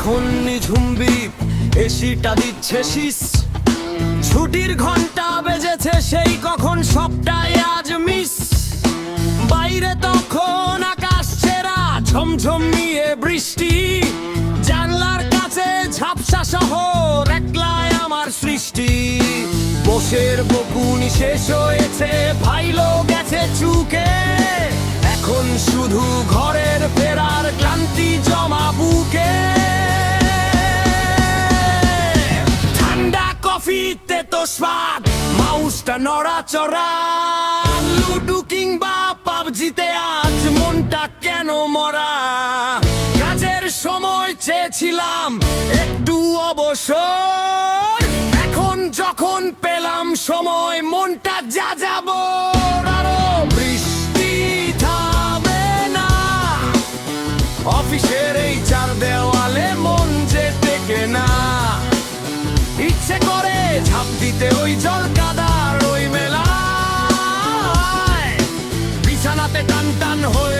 এখন নিঝুম্বি এসিটা দিচ্ছে শীষ, ছুটির ঘন্টা বেজেছে সেই কখন সবটাই আজ মিস। বাইরে তখন আকাশ ছেড়া ঝমঝমিয়ে বৃষ্টি, জানলার কাছে ঝাপসা শহর, একলায় আমার সৃষ্টি। বসের বকুনি শেষ হয়েছে, ভাইলো গেছে চুকে, এখন শুধু ঘরের ফেরার ক্লান্তি জমা বুকে। ঠান্ডা কফিতে তো স্বাদ, মাউসটা নড়াচড়া, লুডু কিংবা পাবজিতে আজ মনটা কেন মরা। কাজের সময় চেয়েছিলাম একটু অবসর, এখন যখন পেলাম সময় মনটা যা যাব। আরো বৃষ্টি থামে না, অফিসের এই চার দেওয়ালে মন যে টেকে না। ইচ্ছে করে ঝাঁপ দিতে ওই জল কাদার ওই মেলায়, বিছানাতে টান টান হয়ে